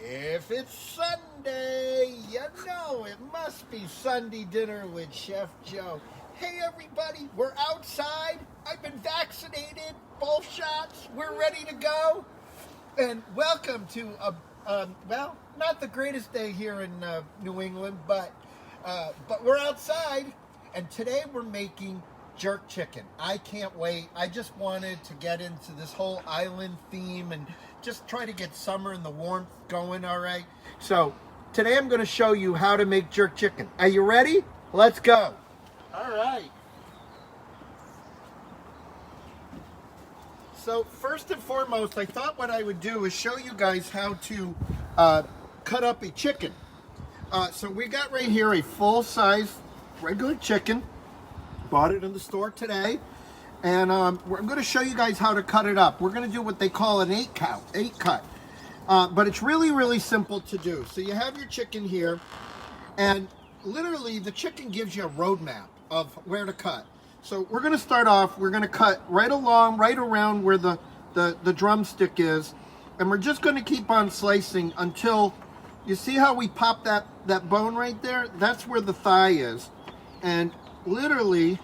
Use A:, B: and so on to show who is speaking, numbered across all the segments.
A: If it's Sunday, you know it must be Sunday dinner with Chef Joe. Hey everybody, we're outside. I've been vaccinated, both shots. We're ready to go. And welcome to well, not the greatest day here in New England, but we're outside. And today we're making jerk chicken. I can't wait. I just wanted to get into this whole island theme and just try to get summer and the warmth going, all right? So today I'm going to show you how to make jerk chicken. Are you ready? Let's go. All right. So first and foremost, I thought what I would do is show you guys how to cut up a chicken. So we got right here a full-size regular chicken. Bought it in the store today, and I'm going to show you guys how to cut it up. We're going to do what they call an 8-cut, but it's really simple to do. So you have your chicken here, and literally the chicken gives you a roadmap of where to cut. So we're going to start off. We're going to cut right around where the drumstick is, and we're just going to keep on slicing until you see how we pop that bone right there. That's where the thigh is, and literally,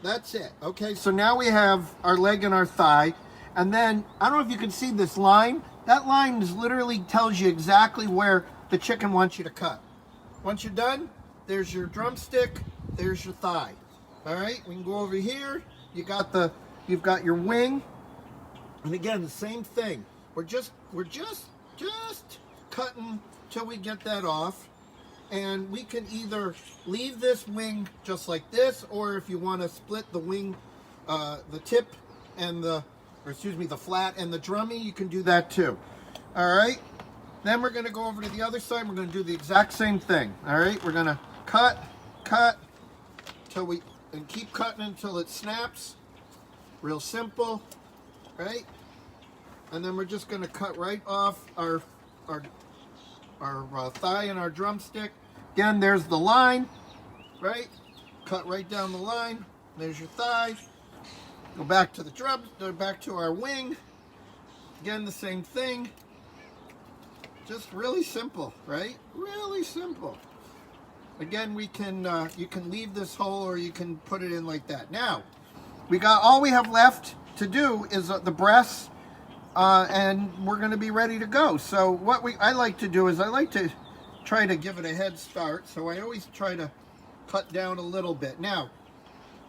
A: that's it. Okay, so now we have our leg and our thigh, and then I don't know if you can see this line. That line is literally tells you exactly where the chicken wants you to cut. Once you're done, there's your drumstick, there's your thigh. All right, we can go over here. You've got your wing, and again the same thing. We're just cutting till we get that off. And we can either leave this wing just like this, or if you want to split the wing, the tip and the flat and the drummy, you can do that too. All right. Then we're going to go over to the other side. We're going to do the exact same thing. All right. We're going to cut and keep cutting until it snaps. Real simple, right? And then we're just going to cut right off our thigh and our drumstick. Again, there's the line, right? Cut right down the line. There's your thigh. Go back to the drum, go back to our wing. Again, the same thing. Just really simple, right? Really simple. Again, you can leave this hole or you can put it in like that. Now, all we have left to do is the breasts. And we're going to be ready to go. So what I like to do is I like to try to give it a head start. So I always try to cut down a little bit. Now,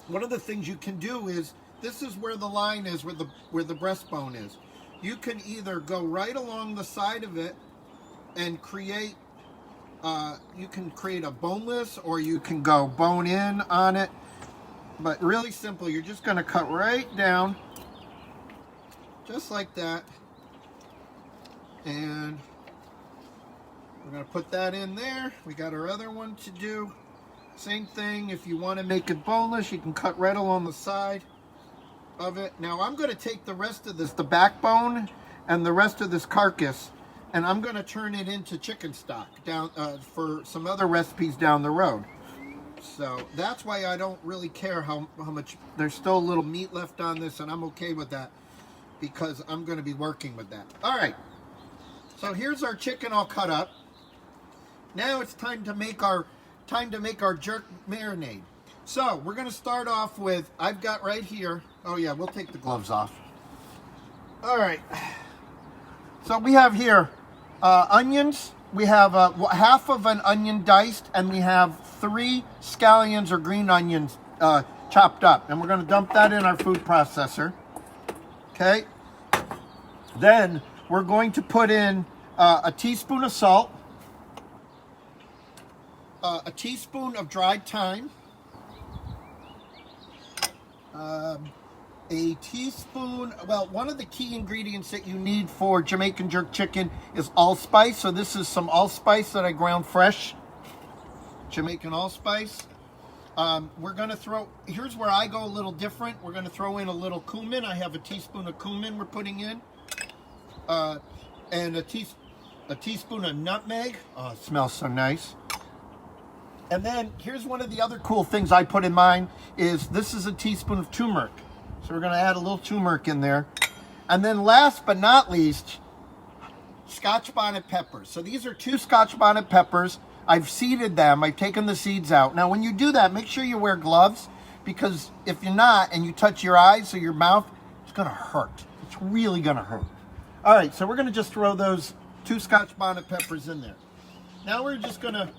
A: one of the things you can do is, this is where the line is, where the breastbone is. You can either go right along the side of it and create, you can create a boneless, or you can go bone in on it. But really simple, you're just going to cut right down. Just like that, and we're going to put that in there. We got our other one to do. Same thing, if you want to make it boneless, you can cut right along the side of it. Now I'm going to take the rest of this, the backbone and the rest of this carcass, and I'm going to turn it into chicken stock down for some other recipes down the road. So that's why I don't really care how much. There's still a little meat left on this, and I'm okay with that, because I'm going to be working with that. All right, so here's our chicken all cut up. Now it's time to make our jerk marinade. So we're going to start off with, I've got right here, oh yeah, we'll take the gloves off. All right, so we have here onions. We have half of an onion diced, and we have 3 scallions or green onions chopped up, and we're going to dump that in our food processor. Okay, then we're going to put in a teaspoon of salt, a teaspoon of dried thyme, a teaspoon, well, one of the key ingredients that you need for Jamaican jerk chicken is allspice. So this is some allspice that I ground fresh, Jamaican allspice. We're going to throw, here's where I go a little different. We're going to throw in a little cumin. I have a teaspoon of cumin we're putting in. And a teaspoon of nutmeg. Oh, it smells so nice. And then here's one of the other cool things I put in mine is this is a teaspoon of turmeric. So we're going to add a little turmeric in there. And then last but not least, Scotch bonnet peppers. So these are 2 Scotch bonnet peppers. I've seeded them. I've taken the seeds out. Now, when you do that, make sure you wear gloves, because if you're not and you touch your eyes or your mouth, it's going to hurt. It's really going to hurt. All right, so we're going to just throw those 2 Scotch bonnet peppers in there. Now we're just going to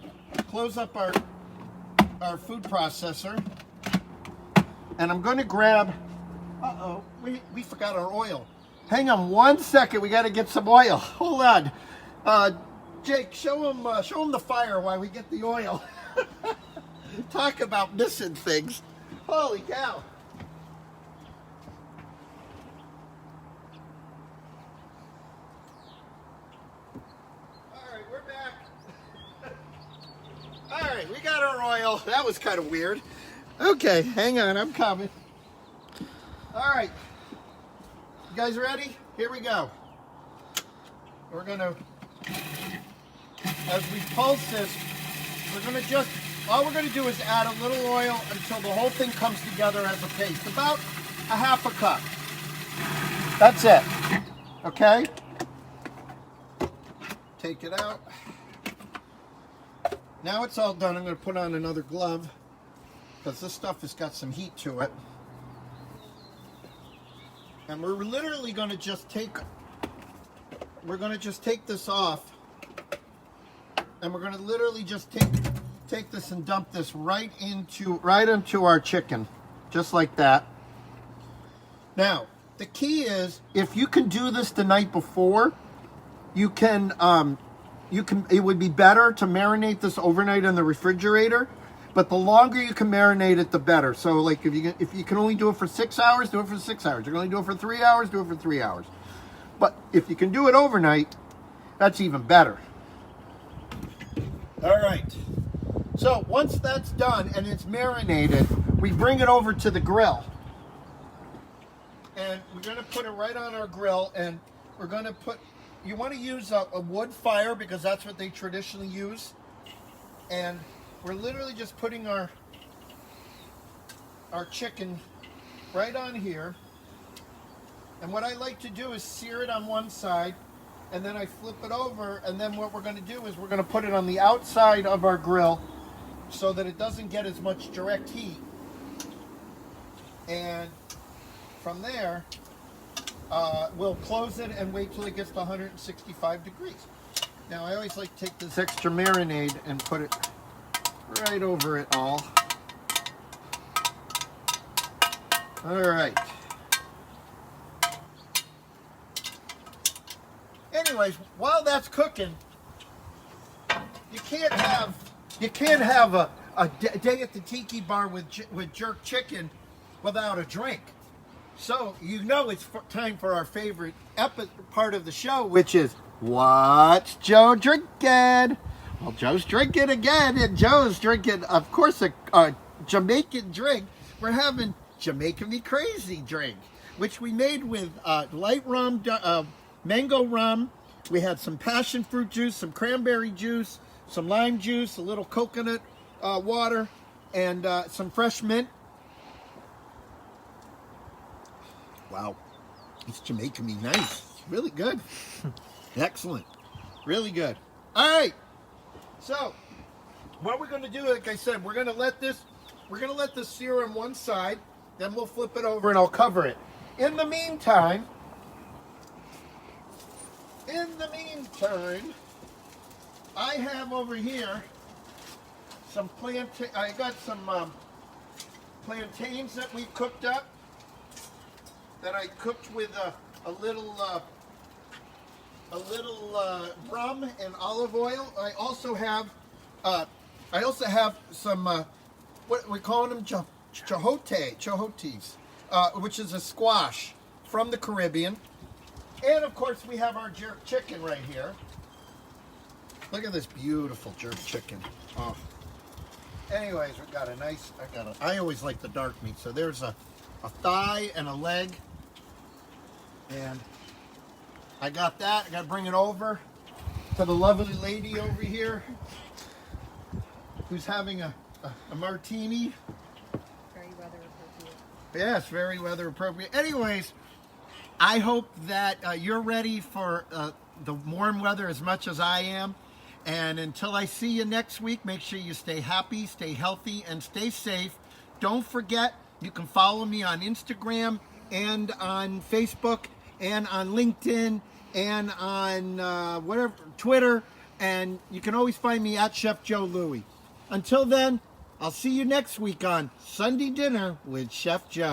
A: close up our food processor. And I'm going to grab, uh-oh, we forgot our oil. Hang on 1 second, we got to get some oil. Hold on. Jake, show him the fire while we get the oil. Talk about missing things. Holy cow. All right, we're back. All right, we got our oil. That was kind of weird. Okay, hang on, I'm coming. All right, you guys ready? Here we go. We're gonna, as we pulse this, all we're gonna do is add a little oil until the whole thing comes together as a paste. About a half a cup. That's it. Okay? Take it out. Now it's all done. I'm gonna put on another glove because this stuff has got some heat to it. And we're literally gonna just take this off, and we're gonna literally just take this and dump this right into our chicken, just like that. Now, the key is, if you can do this the night before, it would be better to marinate this overnight in the refrigerator. But the longer you can marinate it, the better. So, like, if you can only do it for 6 hours, do it for 6 hours. You can only do it for 3 hours, do it for 3 hours. But if you can do it overnight, that's even better. All right. So once that's done and it's marinated, we bring it over to the grill. And we're going to put it right on our grill, and we're going to you want to use a wood fire because that's what they traditionally use. And we're literally just putting our chicken right on here. And what I like to do is sear it on one side, and then I flip it over, and then what we're going to do is we're going to put it on the outside of our grill so that it doesn't get as much direct heat. And from there, we'll close it and wait till it gets to 165 degrees. Now, I always like to take this extra marinade and put it right over it all. All right. Anyways, while that's cooking, you can't have a day at the tiki bar with jerk chicken without a drink. So you know it's time for our favorite part of the show, which is what's Joe drinking? Well, Joe's drinking again, and Joe's drinking, of course, a Jamaican drink. We're having Jamaican Me Crazy drink, which we made with light rum, mango rum. We had some passion fruit juice, some cranberry juice, some lime juice, a little coconut water, and some fresh mint. Wow, it's Jamaican Me nice. It's really good. Excellent. Really good. All right. So, what we're going to do, like I said, we're going to let this sear on one side, then we'll flip it over and I'll cover it. In the meantime, I have over here some I got some plantains that we cooked up, that I cooked with a little rum and olive oil. I also have some what we're calling them chahotes, which is a squash from the Caribbean. And of course we have our jerk chicken right here. Look at this beautiful jerk chicken. Oh. Anyways, we've got I always like the dark meat. So there's a thigh and a leg. And I got that. I got to bring it over to the lovely lady over here who's having a martini.
B: Very weather appropriate.
A: Yes, very weather appropriate. Anyways, I hope that you're ready for the warm weather as much as I am. And until I see you next week, make sure you stay happy, stay healthy, and stay safe. Don't forget, you can follow me on Instagram and on Facebook and on LinkedIn and on whatever, Twitter. And you can always find me at Chef Joe Louie. Until then, I'll see you next week on Sunday Dinner with Chef Joe.